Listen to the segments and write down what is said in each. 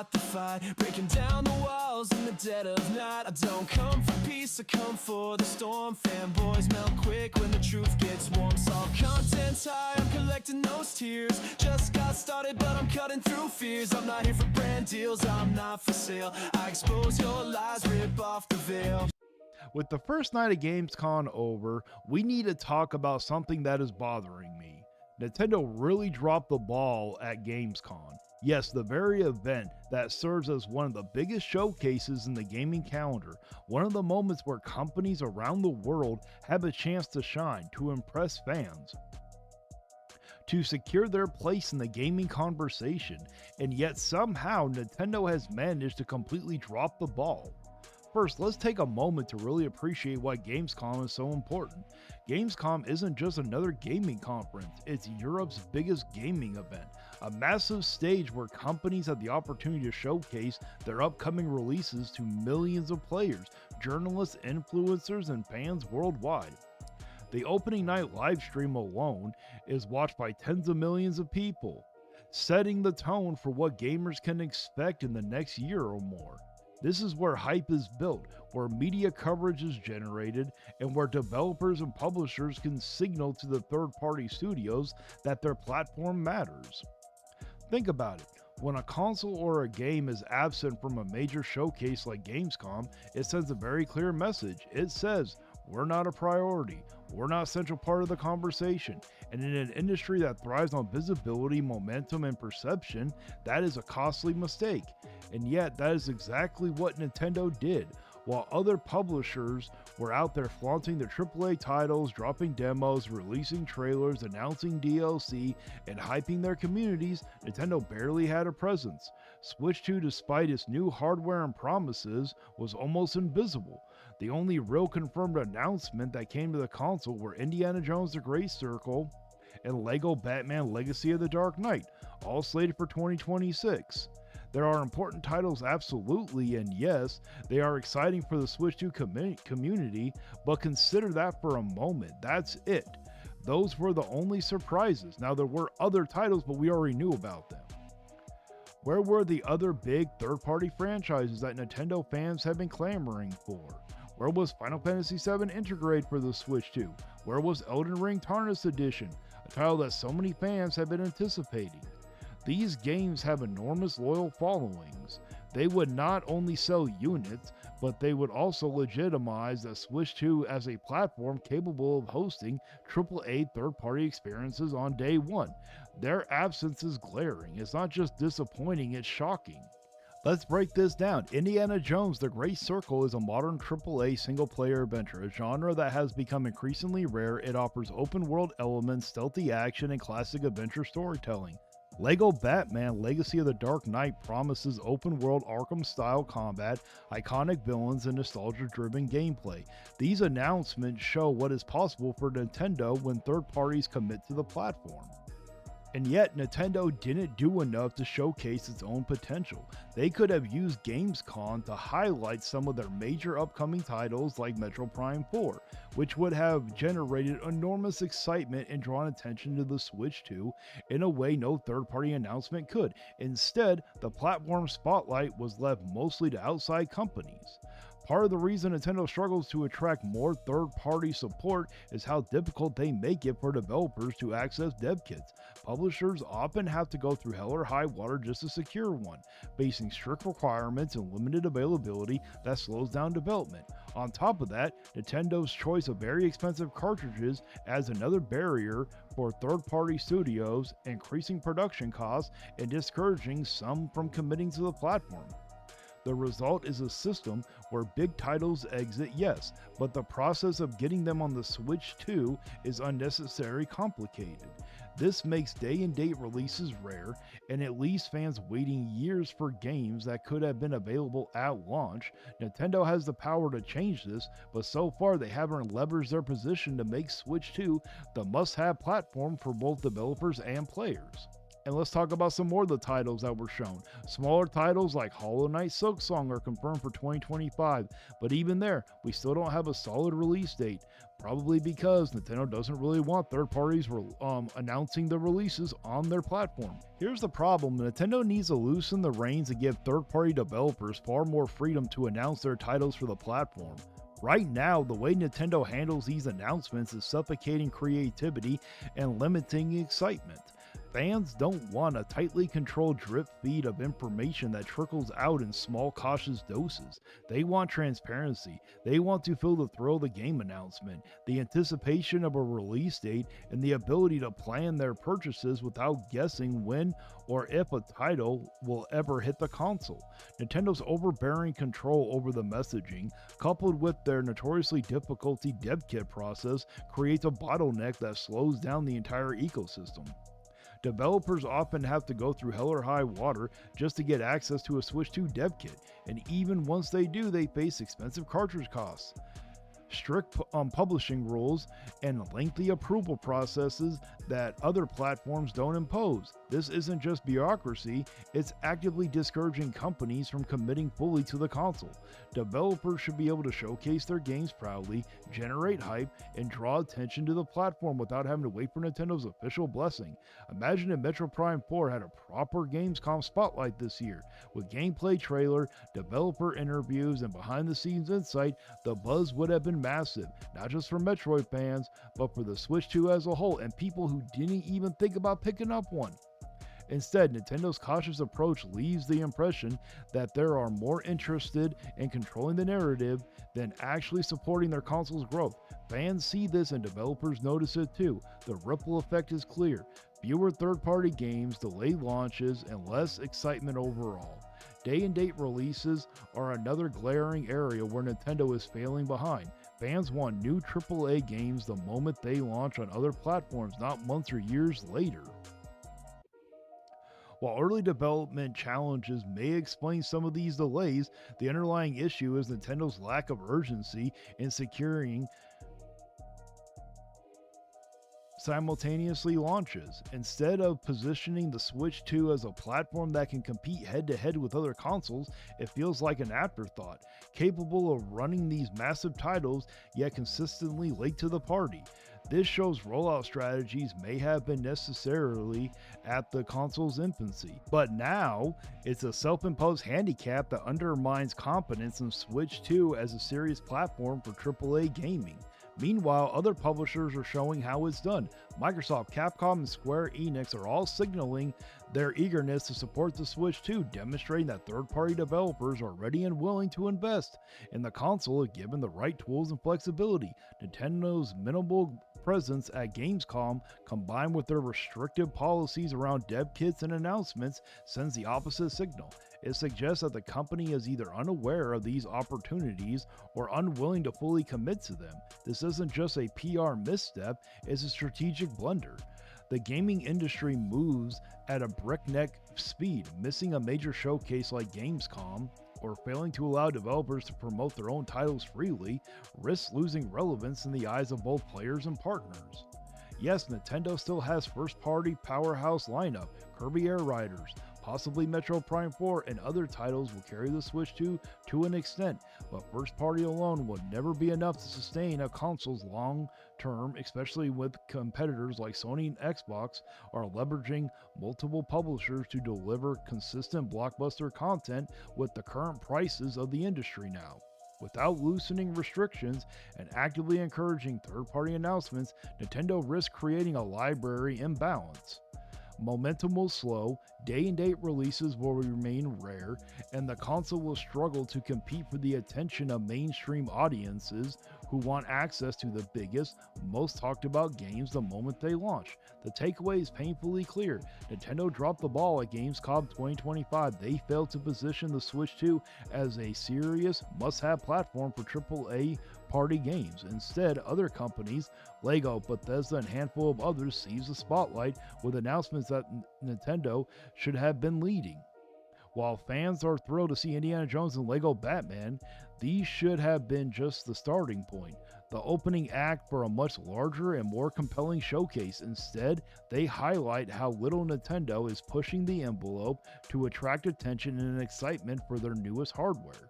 start the fight, breaking down the walls in the dead of night. I don't come for peace, I come for the storm. Fanboys melt quick when the truth gets warm. Saw content's high, I'm collecting those tears. Just got started, but I'm cutting through fears. I'm not here for brand deals, I'm not for sale. I expose your lies, rip off the veil. With the first night of Gamescom over, we need to talk about something that is bothering me. Nintendo really dropped the ball at Gamescom. Yes, the very event that serves as one of the biggest showcases in the gaming calendar, one of the moments where companies around the world have a chance to shine, to impress fans, to secure their place in the gaming conversation, and yet somehow Nintendo has managed to completely drop the ball. First, let's take a moment to really appreciate why Gamescom is so important. Gamescom isn't just another gaming conference, it's Europe's biggest gaming event, a massive stage where companies have the opportunity to showcase their upcoming releases to millions of players, journalists, influencers, and fans worldwide. The opening night livestream alone is watched by tens of millions of people, setting the tone for what gamers can expect in the next year or more. This is where hype is built, where media coverage is generated, and where developers and publishers can signal to the third-party studios that their platform matters. Think about it. When a console or a game is absent from a major showcase like Gamescom, it sends a very clear message. It says, we're not a priority, we're not a central part of the conversation, and in an industry that thrives on visibility, momentum, and perception, that is a costly mistake. And yet, that is exactly what Nintendo did. While other publishers were out there flaunting their AAA titles, dropping demos, releasing trailers, announcing DLC, and hyping their communities, Nintendo barely had a presence. Switch 2, despite its new hardware and promises, was almost invisible. The only real confirmed announcement that came to the console were Indiana Jones: The Great Circle and LEGO Batman: Legacy of the Dark Knight, all slated for 2026. There are important titles, absolutely, and yes, they are exciting for the Switch 2 community, but consider that for a moment. That's it. Those were the only surprises. Now, there were other titles, but we already knew about them. Where were the other big third-party franchises that Nintendo fans have been clamoring for? Where was Final Fantasy VII Integrate for the Switch 2? Where was Elden Ring Tarnished Edition, a title that so many fans have been anticipating? These games have enormous loyal followings. They would not only sell units, but they would also legitimize the Switch 2 as a platform capable of hosting AAA third-party experiences on day one. Their absence is glaring. It's not just disappointing, it's shocking. Let's break this down. Indiana Jones: The Great Circle is a modern AAA single-player adventure, a genre that has become increasingly rare. It offers open-world elements, stealthy action, and classic adventure storytelling. LEGO Batman: Legacy of the Dark Knight promises open-world Arkham-style combat, iconic villains, and nostalgia-driven gameplay. These announcements show what is possible for Nintendo when third parties commit to the platform. And yet, Nintendo didn't do enough to showcase its own potential. They could have used Gamescom to highlight some of their major upcoming titles like Metroid Prime 4, which would have generated enormous excitement and drawn attention to the Switch 2 in a way no third-party announcement could. Instead, the platform spotlight was left mostly to outside companies. Part of the reason Nintendo struggles to attract more third-party support is how difficult they make it for developers to access dev kits. Publishers often have to go through hell or high water just to secure one, facing strict requirements and limited availability that slows down development. On top of that, Nintendo's choice of very expensive cartridges adds another barrier for third-party studios, increasing production costs and discouraging some from committing to the platform. The result is a system where big titles exit, yes, but the process of getting them on the Switch 2 is unnecessarily complicated. This makes day-and-date releases rare, and it leaves fans waiting years for games that could have been available at launch. Nintendo has the power to change this, but so far they haven't leveraged their position to make Switch 2 the must-have platform for both developers and players. And let's talk about some more of the titles that were shown. Smaller titles like Hollow Knight Silksong are confirmed for 2025, but even there, we still don't have a solid release date. Probably because Nintendo doesn't really want third parties announcing the releases on their platform. Here's the problem: Nintendo needs to loosen the reins and give third-party developers far more freedom to announce their titles for the platform. Right now, the way Nintendo handles these announcements is suffocating creativity and limiting excitement. Fans don't want a tightly controlled drip feed of information that trickles out in small, cautious doses. They want transparency. They want to feel the thrill of the game announcement, the anticipation of a release date, and the ability to plan their purchases without guessing when or if a title will ever hit the console. Nintendo's overbearing control over the messaging, coupled with their notoriously difficult dev kit process, creates a bottleneck that slows down the entire ecosystem. Developers often have to go through hell or high water just to get access to a Switch 2 dev kit, and even once they do, they face expensive cartridge costs, strict publishing rules, and lengthy approval processes that other platforms don't impose. This isn't just bureaucracy, it's actively discouraging companies from committing fully to the console. Developers should be able to showcase their games proudly, generate hype, and draw attention to the platform without having to wait for Nintendo's official blessing. Imagine if Metro Prime 4 had a proper Gamescom spotlight this year. With gameplay trailer, developer interviews, and behind-the-scenes insight, the buzz would have been massive, not just for Metroid fans, but for the Switch 2 as a whole and people who didn't even think about picking up one. Instead, Nintendo's cautious approach leaves the impression that they are more interested in controlling the narrative than actually supporting their console's growth. Fans see this and developers notice it too. The ripple effect is clear. Fewer third-party games, delayed launches, and less excitement overall. Day-and-date releases are another glaring area where Nintendo is failing behind. Fans want new AAA games the moment they launch on other platforms, not months or years later. While early development challenges may explain some of these delays, the underlying issue is Nintendo's lack of urgency in securing simultaneously launches. Instead of positioning the Switch 2 as a platform that can compete head-to-head with other consoles, it feels like an afterthought, capable of running these massive titles yet consistently late to the party. This shows rollout strategies may have been necessarily at the console's infancy, but now it's a self-imposed handicap that undermines confidence in Switch 2 as a serious platform for AAA gaming. Meanwhile, other publishers are showing how it's done. Microsoft, Capcom, and Square Enix are all signaling their eagerness to support the Switch 2, demonstrating that third-party developers are ready and willing to invest in the console if given the right tools and flexibility. Nintendo's minimal presence at Gamescom, combined with their restrictive policies around dev kits and announcements, sends the opposite signal. It suggests that the company is either unaware of these opportunities or unwilling to fully commit to them. This isn't just a PR misstep, it's a strategic blunder. The gaming industry moves at a breakneck speed. Missing a major showcase like Gamescom or failing to allow developers to promote their own titles freely risks losing relevance in the eyes of both players and partners. Yes, Nintendo still has first-party powerhouse lineup, Kirby Air Riders, possibly Metro Prime 4, and other titles will carry the Switch 2 to an extent, but first party alone will never be enough to sustain a console's long term, especially with competitors like Sony and Xbox are leveraging multiple publishers to deliver consistent blockbuster content with the current prices of the industry now. Without loosening restrictions and actively encouraging third-party announcements, Nintendo risks creating a library imbalance. Momentum will slow, day-and-date releases will remain rare, and the console will struggle to compete for the attention of mainstream audiences who want access to the biggest, most talked about games the moment they launch. The takeaway is painfully clear. Nintendo dropped the ball at Gamescom 2025. They failed to position the Switch 2 as a serious, must-have platform for AAA party games. Instead, other companies, Lego, Bethesda, and a handful of others, seized the spotlight with announcements that Nintendo should have been leading. While fans are thrilled to see Indiana Jones and Lego Batman, these should have been just the starting point, the opening act for a much larger and more compelling showcase. Instead, they highlight how little Nintendo is pushing the envelope to attract attention and excitement for their newest hardware.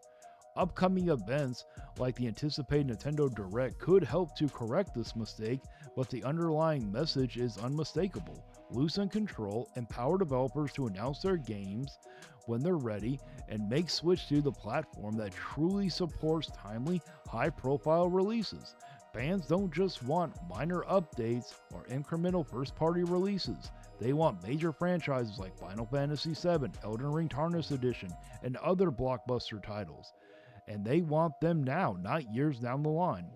Upcoming events like the anticipated Nintendo Direct could help to correct this mistake, but the underlying message is unmistakable. Loosen control, empower developers to announce their games when they're ready, and make Switch 2 the platform that truly supports timely, high-profile releases. Fans don't just want minor updates or incremental first-party releases. They want major franchises like Final Fantasy VII, Elden Ring Tarnished Edition, and other blockbuster titles. And they want them now, not years down the line.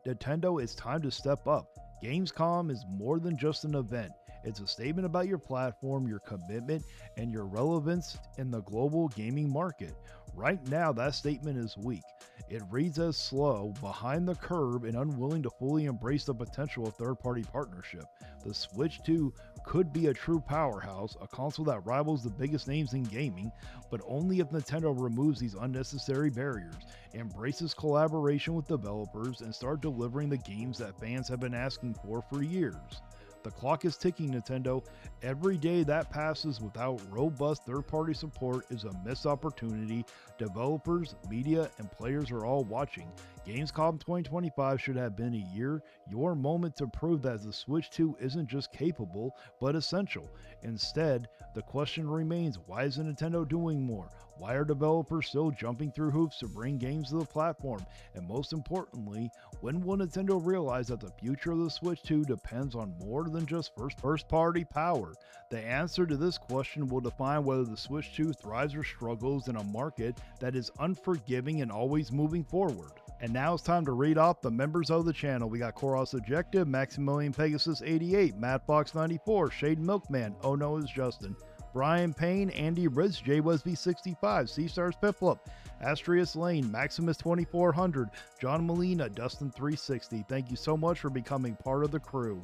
Nintendo, it's time to step up. Gamescom is more than just an event. It's a statement about your platform, your commitment, and your relevance in the global gaming market. Right now, that statement is weak. It reads as slow, behind the curve, and unwilling to fully embrace the potential of third-party partnership. The Switch 2 could be a true powerhouse, a console that rivals the biggest names in gaming, but only if Nintendo removes these unnecessary barriers, embraces collaboration with developers, and start delivering the games that fans have been asking for years. The clock is ticking, Nintendo. Every day that passes without robust third-party support is a missed opportunity. Developers, media, and players are all watching. Gamescom 2025 should have been a year, your moment to prove that the Switch 2 isn't just capable, but essential. Instead, the question remains, why isn't Nintendo doing more? Why are developers still jumping through hoops to bring games to the platform? And most importantly, when will Nintendo realize that the future of the Switch 2 depends on more than just first-party power? The answer to this question will define whether the Switch 2 thrives or struggles in a market that is unforgiving and always moving forward. And now it's time to read off the members of the channel. We got Koros Objective, Maximilian Pegasus 88, Mattfox 94, Shade Milkman, Oh No is Justin, Brian Payne, Andy Ritz, J Wesby 65, C-Stars Piplup, Astrius Lane, Maximus 2400, John Molina, Dustin 360. Thank you so much for becoming part of the crew.